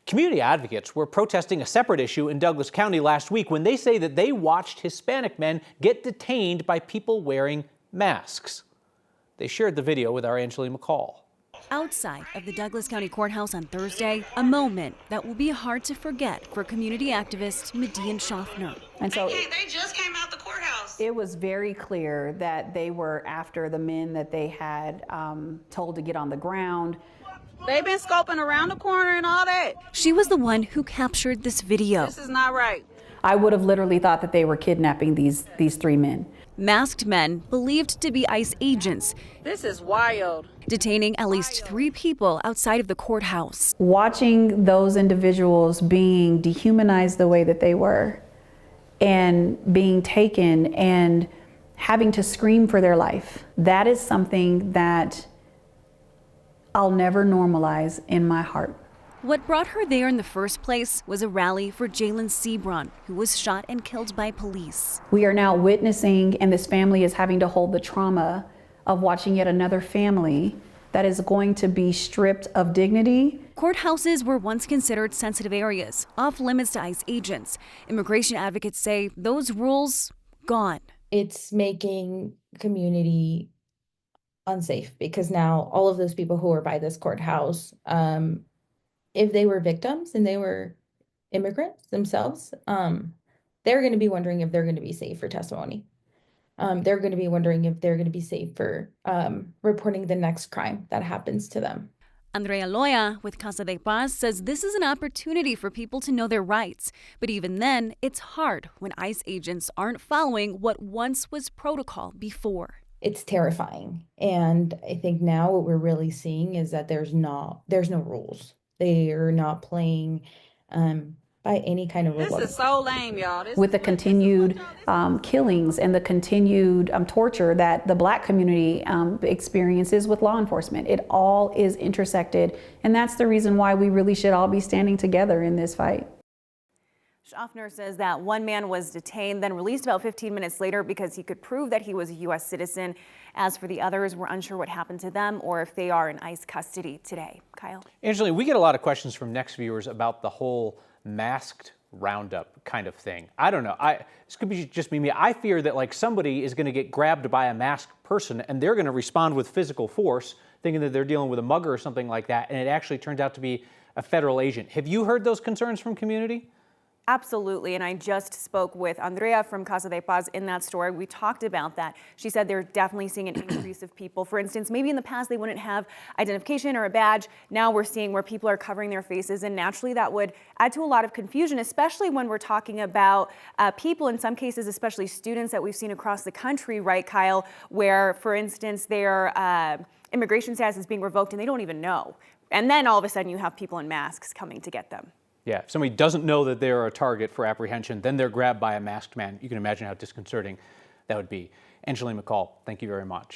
Community advocates were protesting a separate issue in Douglas County last week when they say that they watched Hispanic men get detained by people wearing masks. They shared the video with our Angeline McCall. Outside of the Douglas County Courthouse on Thursday, a moment that will be hard to forget for community activist Midian Shofner. And so they just came out the courthouse. it was very clear that they were after the men that they had told to get on the ground. They've been scoping around the corner and all that. She was the one who captured this video. This is not right. I would have literally thought that they were kidnapping these three men. Masked men believed to be ICE agents, This is wild. detaining at least 3 people outside of the courthouse. Watching those individuals being dehumanized the way that they were and being taken and having to scream for their life, that is something that I'll never normalize in my heart. What brought her there in the first place was a rally for Jalen Sebron, who was shot and killed by police. We are now witnessing, and this family is having to hold the trauma of watching yet another family that is going to be stripped of dignity. Courthouses were once considered sensitive areas, off limits to ICE agents. Immigration advocates say those rules gone. It's making community unsafe because now all of those people who are by this courthouse, if they were victims and they were immigrants themselves, they're going to be wondering if they're going to be safe for testimony. They're going to be wondering if they're going to be safe for reporting the next crime that happens to them. Andrea Loya with Casa de Paz says this is an opportunity for people to know their rights. But even then, it's hard when ICE agents aren't following what once was protocol before. It's terrifying. And I think now what we're really seeing is that there's no rules. They are not playing by any kind of rule. This is so lame, y'all. With the continued killings and the continued torture that the Black community experiences with law enforcement. It all is intersected, and that's the reason why we really should all be standing together in this fight. Shofner says that one man was detained, then released about 15 minutes later because he could prove that he was a U.S. citizen. As for the others, we're unsure what happened to them or if they are in ICE custody today. Kyle? Angeline, we get a lot of questions from Next viewers about the whole masked roundup kind of thing. I don't know. This could be just me. I fear that like somebody is going to get grabbed by a masked person and they're going to respond with physical force, thinking that they're dealing with a mugger or something like that, and it actually turns out to be a federal agent. Have you heard those concerns from community? Absolutely, and I just spoke with Andrea from Casa de Paz in that story. We talked about that. She said they're definitely seeing an increase of people. For instance, maybe in the past they wouldn't have identification or a badge. Now we're seeing where people are covering their faces, and naturally that would add to a lot of confusion, especially when we're talking about people, in some cases, especially students that we've seen across the country, right, Kyle, where, for instance, their immigration status is being revoked and they don't even know. And then all of a sudden you have people in masks coming to get them. Yeah, if somebody doesn't know that they're a target for apprehension, then they're grabbed by a masked man. You can imagine how disconcerting that would be. Angeline McCall, thank you very much.